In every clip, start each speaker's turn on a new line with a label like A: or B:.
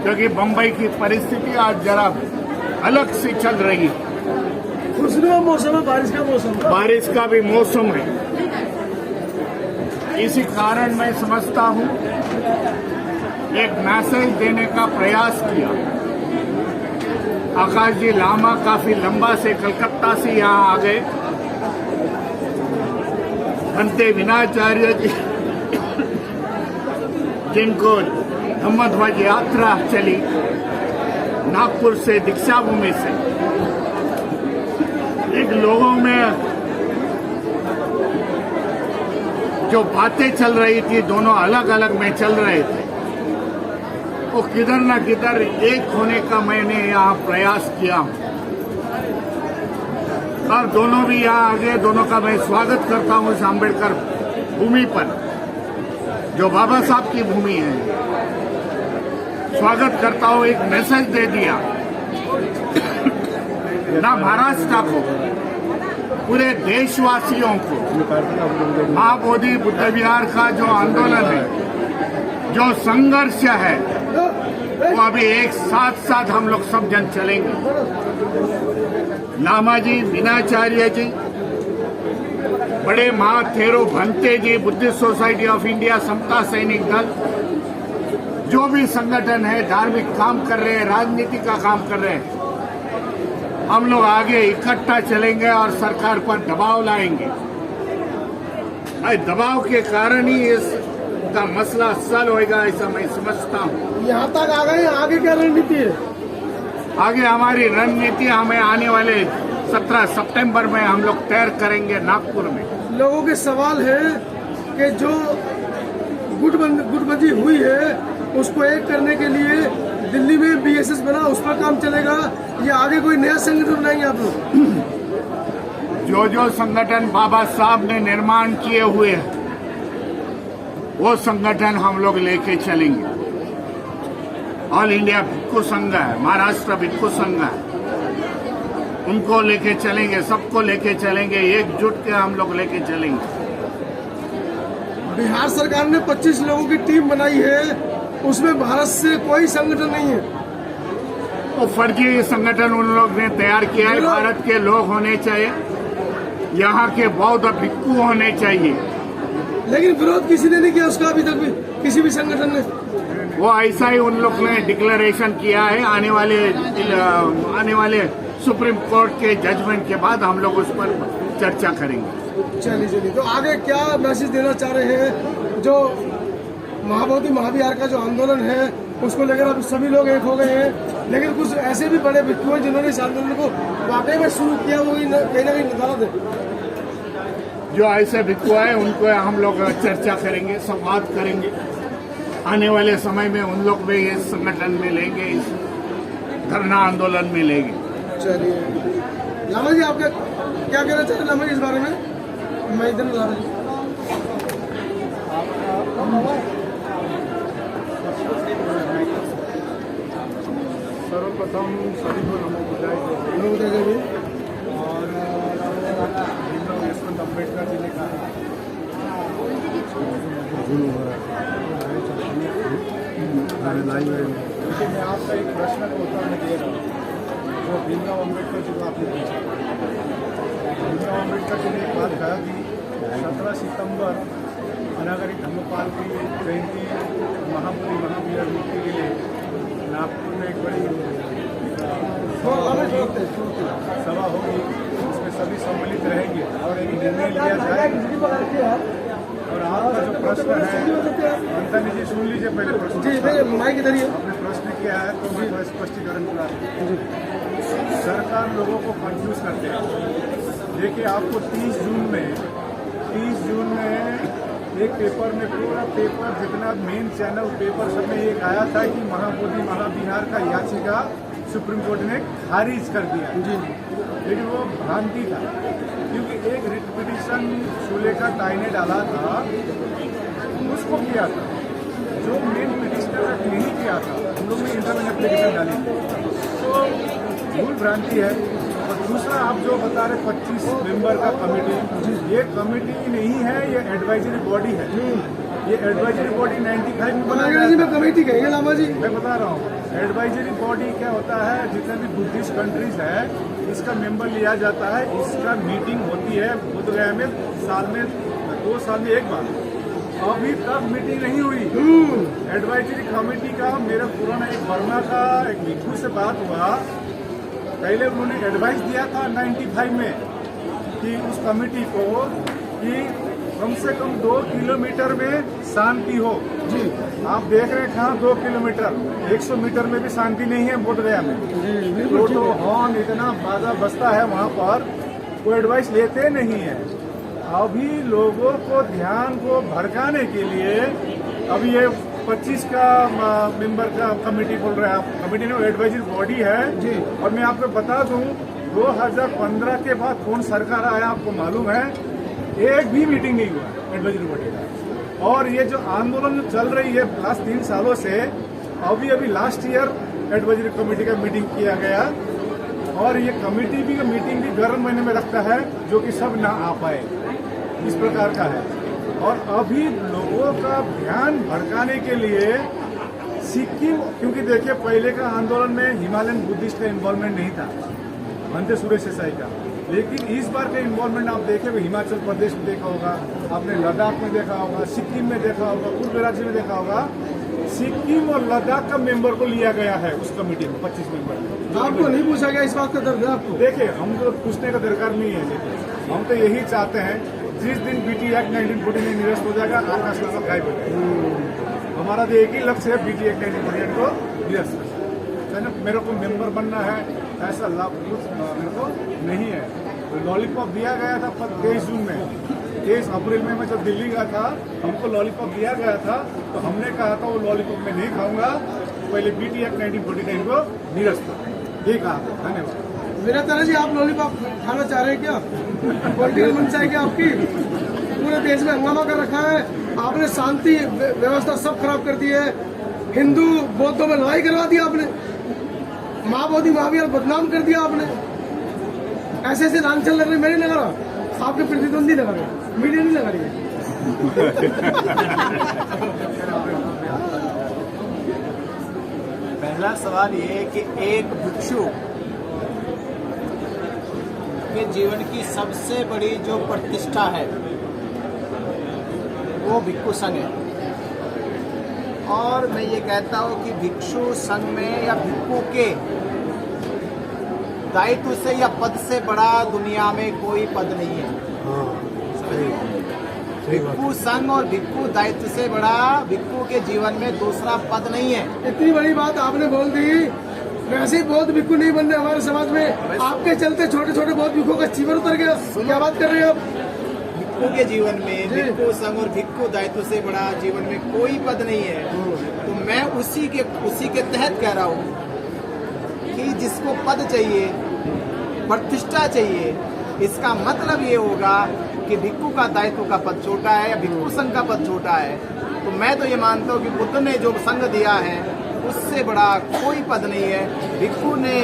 A: क्योंकि बम्बई की परिस्थिति आज जरा अलग से चल रही है।
B: खुशनुमा मौसम है, बारिश का मौसम है।
A: बारिश का भी मौसम है। इसी कारण मैं समझता हूं एक मैसेज देने का प्रयास किया। आकाश जी लामा काफी लंबा से कलकत्ता से यहाँ आ गए। भंते विनाचार्य जी जिनको धम्मध्वज यात्रा चली नागपुर से, दीक्षा भूमि से, एक लोगों में जो बातें चल रही थी, दोनों अलग अलग में चल रहे थे, वो किधर न किधर एक होने का मैंने यहाँ प्रयास किया हूँ। और दोनों भी यहाँ आ गए। दोनों का मैं स्वागत करता हूँ इस अम्बेडकर भूमि पर, जो बाबा साहब की भूमि है। स्वागत करता हूँ। एक मैसेज दे दिया ना महाराष्ट्र को, पूरे देशवासियों को। महाबोधि बुद्ध विहार का जो आंदोलन है, जो संघर्ष है, वो अभी एक साथ हम लोग सब जन चलेंगे। लामा जी, विनाचार्य जी, बड़े महाथेरो भंते जी, बुद्धिस्ट सोसाइटी ऑफ इंडिया, समता सैनिक दल, जो भी संगठन है, धार्मिक काम कर रहे हैं, राजनीति का काम कर रहे हैं, हम लोग आगे इकट्ठा चलेंगे और सरकार पर दबाव लाएंगे। दबाव के कारण ही इसका मसला हल होगा, ऐसा मैं समझता हूँ।
B: यहाँ तक आ गए, आगे क्या रणनीति है?
A: आगे हमारी रणनीति हमें आने वाले 17 सितंबर में हम लोग तैयार करेंगे नागपुर में।
B: लोगों के सवाल है कि जो गुटबंदी हुई है उसको एक करने के लिए दिल्ली में बीएसएस बना, उस पर काम चलेगा या आगे कोई नया संगठन बनाएंगे आप लोग?
A: जो संगठन बाबा साहब ने निर्माण किए हुए हैं, वो संगठन हम लोग लेके चलेंगे। ऑल इंडिया भिक्खु संघ है, महाराष्ट्र भिक्खु संघ है, उनको लेके चलेंगे, सबको लेके चलेंगे, एकजुट के हम लोग लेके चलेंगे।
B: बिहार सरकार ने 25 लोगों की टीम बनाई है, उसमें भारत से कोई संगठन नहीं है।
A: वो फर्जी संगठन उन लोग ने तैयार किया है। भारत के लोग होने चाहिए, यहाँ के बौद्ध भिक्खु होने चाहिए।
B: लेकिन विरोध किसी ने नहीं किया उसका अभी तक भी, किसी भी संगठन ने।
A: वो ऐसा ही उन लोग ने डिक्लेरेशन किया है। आने वाले सुप्रीम कोर्ट के जजमेंट के बाद हम लोग उस पर चर्चा करेंगे।
B: चलिए, तो आगे क्या मैसेज देना चाह रहे हैं? जो महाबोधि महाविहार का जो आंदोलन है उसको लेकर अब सभी लोग एक हो गए हैं, लेकिन कुछ ऐसे भी बड़े भिक्खु हैं जिन्होंने इस आंदोलन को वाकई में शुरू किया, वो कहीं ना कहीं नदारत है।
A: जो ऐसे भिक्खु है उनको हम लोग चर्चा करेंगे, संवाद करेंगे। आने वाले समय में उन लोग भी इस संगठन में लेंगे, इस धरना आंदोलन में लेंगे।
B: चलिए लामा जी, आप क्या कहना चाहते हैं लामा जी इस बारे में? मैं इधर लामा जी
C: सर्वप्रथम सभी को नमो बुद्धाय और यशवंत अम्बेडकर जी ने कहा लेकिन मैं आपका एक प्रश्न का उत्तर नहीं दे रहा हूँ जो भीमराव अम्बेडकर जी को आपने पूछा। भीमराव अम्बेडकर जी ने एक बात कहा कि 17 सितंबर अनागरी धम्मपाल की जयंती महाबोधि महाविहार मुक्ति के लिए नागपुर में एक बड़ी सभा होगी, उसमें सभी सम्मिलित रहेंगे और एक निर्णय लिया जाएगा। और आपका जो प्रश्न है, अंतनी जी सुन लीजिए पहले प्रश्न। आपने प्रश्न किया है तो मैं स्पष्टीकरण करा। सरकार लोगों को कंफ्यूज करते हैं। देखिए, आपको 30 जून में एक पेपर में, पूरा पेपर जितना मेन चैनल पेपर सब में एक आया था कि महाबोधि महाविहार का याचिका सुप्रीम कोर्ट ने खारिज कर दिया। लेकिन वो भ्रांति था, क्योंकि एक रिट पिटीशन शूले का टाई ने डाला था, उसको किया था। जो मेन पिटिशनर ने नहीं किया था, उन लोगों ने इंटरनल एप्लीकेशन डाली थी, तो भूल भ्रांति है। और दूसरा, आप जो बता रहे 25 मेंबर का कमेटी, ये कमेटी नहीं है, ये एडवाइजरी बॉडी है। ये एडवाइजरी बॉडी 95 में बनाया
B: अंग्रेजी
C: गया
B: में कमेटी कहेंगे लामा जी।
C: मैं बता रहा हूँ एडवाइजरी बॉडी क्या होता है, जितने भी बुद्धिस्ट कंट्रीज है इसका मेंबर लिया जाता है, इसका मीटिंग होती है बोधगया में साल में 2 साल में एक बार। अभी तक मीटिंग नहीं हुई एडवाइजरी कमेटी का। मेरा पुराना एक वर्मा का एक भिक्षु से बात हुआ, पहले उन्होंने एडवाइस दिया था 95 में कि उस कमेटी को कि कम से कम 2 किलोमीटर में शांति हो।
B: जी
C: आप देख रहे हैं कहाँ 2 किलोमीटर, 100 मीटर में भी शांति नहीं है बोधगया में।
B: जी बिल्कुल ठीक
C: तो
B: है।
C: हॉर्न इतना बाजा बजता है वहाँ पर, कोई एडवाइस लेते नहीं है। अभी लोगों को ध्यान को भड़काने के लिए अभी ये 25 का मेंबर का कमेटी बोल रहे हैं आप, कमेटी ने एडवाइजरी बॉडी है
B: जी।
C: और मैं आपको बता दूं 2015 के बाद कौन सरकार आया आपको मालूम है, एक भी मीटिंग नहीं हुआ एडवाइजरी बॉडी का। और ये जो आंदोलन जो चल रही है लास्ट 3 सालों से, अभी लास्ट ईयर एडवाइजरी कमेटी का मीटिंग किया गया और ये कमेटी भी मीटिंग भी गर्म महीने में रखता है जो कि सब ना आ पाए, इस प्रकार का है। और अभी लोगों का ध्यान भड़काने के लिए सिक्किम, क्योंकि देखिए पहले का आंदोलन में हिमालयन बुद्धिस्ट का इन्वॉल्वमेंट नहीं था, भंते सुरेश देसाई का, लेकिन इस बार का इन्वॉल्वमेंट आप देखें हिमाचल प्रदेश में देखा होगा, आपने लद्दाख में देखा होगा, सिक्किम में देखा होगा, पूर्व राज्य में देखा होगा। सिक्किम और लद्दाख का मेंबर को लिया गया है उस कमेटी में, 25 मेंबर।
B: आपको नहीं पूछा गया इस बात का दर्द है आपको?
C: देखिए हम तो पूछने का दरकार नहीं है, लेकिन हम तो यही चाहते हैं जिस दिन बीटी एक्ट 1940 में निरस्त हो जाएगा आकाश का सब गायब हो जाएगा। हमारा तो एक ही लक्ष्य है बीटी एक्ट 1948 को निरस्त करना। मेरे को मेंबर बनना है ऐसा लाभ मेरे को नहीं है। तो लॉलीपॉप दिया गया था 23 जून में, 23 अप्रैल में मैं जब दिल्ली गया था हमको लॉलीपॉप दिया गया था, तो हमने कहा था वो लॉलीपॉप मैं नहीं खाऊंगा, पहले बीटी एक्ट 1949 को निरस्त कर, ये कहा। धन्यवाद।
B: मेरा तरह जी आप लॉलीपॉप खाना चाह रहे हैं क्या? पॉलिटिकल मंच है क्या आपकी? पूरे देश में हंगामा कर रखा है आपने, शांति व्यवस्था सब खराब कर दी है, हिंदू बौद्धों में लड़ाई करवा दी आपने, महाबोधि महावीर बदनाम कर दिया आपने। ऐसे ऐसे लांछन लग रहे, मेरे लगा रहा, आपके प्रतिद्वंदी लगा रहे, मीडिया नहीं लगा रही है।
D: पहला सवाल ये है कि एक भिक्षु के जीवन की सबसे बड़ी जो प्रतिष्ठा है वो भिक्षु संघ है। और मैं ये कहता हूँ कि भिक्षु संघ में या भिक्षु के दायित्व से या पद से बड़ा दुनिया में कोई पद नहीं है। भिक्षु संघ और भिक्षु दायित्व से बड़ा भिक्षु के जीवन में दूसरा पद नहीं है।
B: इतनी बड़ी बात आपने बोल दी, वैसे ही बहुत भिक्षु नहीं बन रहे हमारे समाज में, आपके चलते छोटे छोटे बहुत भिक्षु का जीवन उतर गया। क्या बात कर रहे हैं आप?
D: भिक्षु के जीवन में भिक्षु संघ और भिक्षु दायित्व से बड़ा जीवन में कोई पद नहीं है। तो मैं उसी के तहत कह रहा हूँ कि जिसको पद चाहिए, प्रतिष्ठा चाहिए, इसका मतलब ये होगा कि भिक्षु का दायित्व का पद छोटा है या भिक्षु संघ का पद छोटा है। तो मैं तो ये मानता हूँ कि बुद्ध ने जो संघ दिया है उससे बड़ा कोई पद नहीं है, भिक्षु ने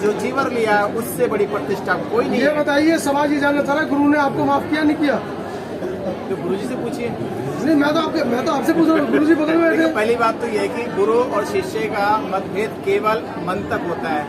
D: जो जीवन लिया है उससे बड़ी प्रतिष्ठा कोई नहीं
B: ये
D: है।
B: बताइए, समाज ये जानना चाह रहा है गुरु ने आपको माफ किया नहीं किया?
D: तो गुरुजी से पूछिए।
B: नहीं, मैं तो आपसे पूछ रहा हूँ, गुरु जी बगल में बैठे।
D: देखो, पहली बात तो ये है कि गुरु और शिष्य का मतभेद केवल मन तक होता है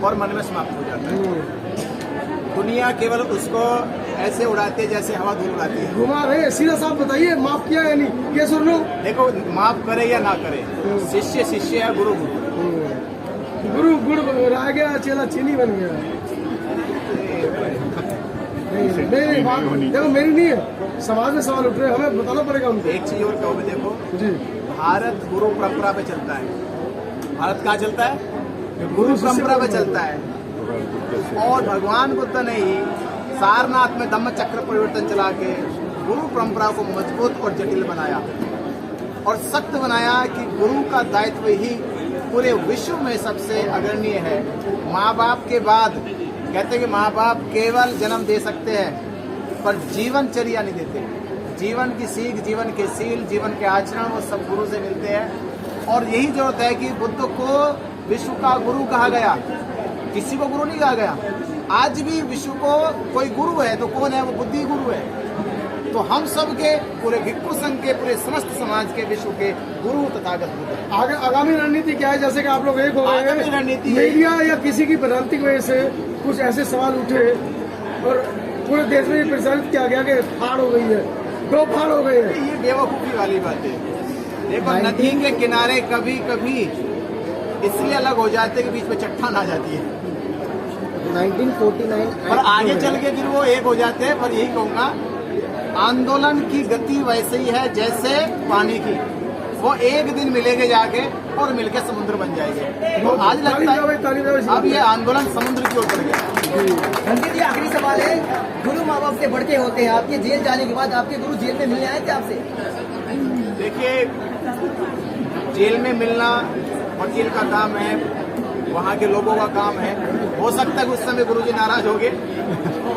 D: और मन में समाप्त हो जाता है। दुनिया केवल उसको ऐसे उड़ाती है जैसे हवा धूल उड़ाती है।
B: घुमा रहे, सीधा साफ बताइए माफ किया या नहीं, ये सुन लो।
D: देखो, माफ करे या ना करे, शिष्य शिष्य है, गुरु गुरु।
B: गुरु गुड़ रह गया, चेला चीनी बन गया। नहीं बात देखो मेरी नहीं है, समाज में सवाल उठ रहे हैं, हमें बताना पड़ेगा उनको।
D: एक चीज और कहो, देखो
B: जी,
D: भारत गुरु परंपरा पे चलता है। भारत कहाँ चलता है? गुरु परंपरा पे चलता है। और भगवान बुद्ध ने ही सारनाथ में धम्म चक्र परिवर्तन चला के गुरु परंपरा को मजबूत और जटिल बनाया और सख्त बनाया कि गुरु का दायित्व ही पूरे विश्व में सबसे अग्रणीय है। माँ बाप के बाद कहते हैं कि माँ बाप केवल जन्म दे सकते हैं पर जीवनचर्या नहीं देते। जीवन की सीख, जीवन के सील, जीवन के आचरण वो सब गुरु से मिलते हैं। और यही जरूरत है कि बुद्ध को विश्व का गुरु कहा गया, किसी को गुरु नहीं कहा गया। आज भी विश्व को कोई गुरु है तो कौन है? वो बुद्धि गुरु है। तो हम सब के पूरे भिक्षु संघ के पूरे समस्त समाज के विश्व के गुरु तथागत बुद्ध हैं।
B: आगे आगामी रणनीति क्या है? जैसे कि आप लोग एक हो गए
D: आगामी
B: हैं,
D: रणनीति
B: मीडिया या किसी की भ्रांति की वजह से कुछ ऐसे सवाल उठे और पूरे देश में ये प्रचारित किया गया कि फाड़ हो गई है, दो फाड़ हो गए हैं।
D: ये बेवकूफी वाली बात है। देखो, नदी के किनारे कभी कभी इसलिए अलग हो जाते हैं कि बीच में चट्टान आ जाती है
B: 1949
D: और आगे चल के फिर वो एक हो जाते हैं। पर यही कहूंगा, आंदोलन की गति वैसे ही है जैसे पानी की, वो एक दिन मिलेंगे जाके और मिलके समुद्र बन जाएंगे। तो आज लगता है अब ये आंदोलन समुद्र की ओर बढ़ गया।
E: रणजीत जी, आखिरी सवाल है, गुरु माँ बाप से बढ़ के होते हैं। आपके जेल जाने के बाद आपके गुरु जेल में मिलने आए थे आपसे?
D: देखिए, जेल में मिलना वकील का काम है, वहाँ के लोगों का काम है। हो सकता है कि उस समय गुरुजी नाराज हो गए,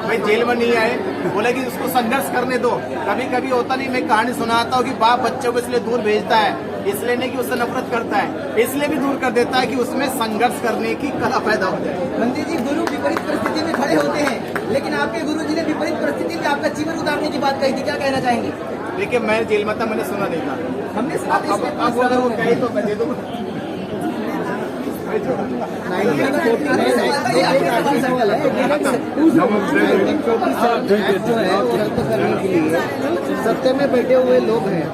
D: भाई जेल में नहीं आए, बोले कि उसको संघर्ष करने दो। कभी कभी होता नहीं, मैं कहानी सुनाता हूँ कि बाप बच्चों को इसलिए दूर भेजता है, इसलिए नहीं कि उससे नफरत करता है, इसलिए भी दूर कर देता है कि उसमें संघर्ष करने की कला पैदा हो जाए।
E: रणजीत जी, गुरु विपरीत परिस्थिति में खड़े होते हैं, लेकिन आपके गुरु जी ने विपरीत परिस्थिति में आपका जीवन उतारने की बात कही थी, क्या कहना चाहेंगे?
D: देखिए, मैं जेल में था, मैंने सुना नहीं था।
E: हमने सुना था, इसमें
D: अब अगर वो कहे तो मैं दे दूंगा।
E: सवाल है, जो है वो रद्द करने के लिए सत्ता में बैठे हुए लोग हैं।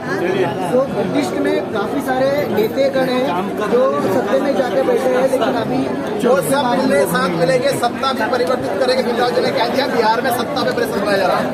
E: तो वरिष्ठ में काफी सारे नेतागण हैं जो सत्ता में जाके बैठे हैं, लेकिन अभी
D: जो सब मिलने साथ मिलेंगे, सत्ता भी परिवर्तित करेंगे। फिलहाल जो ने कह दिया, बिहार में सत्ता पे प्रेशर बनाया जा रहा है।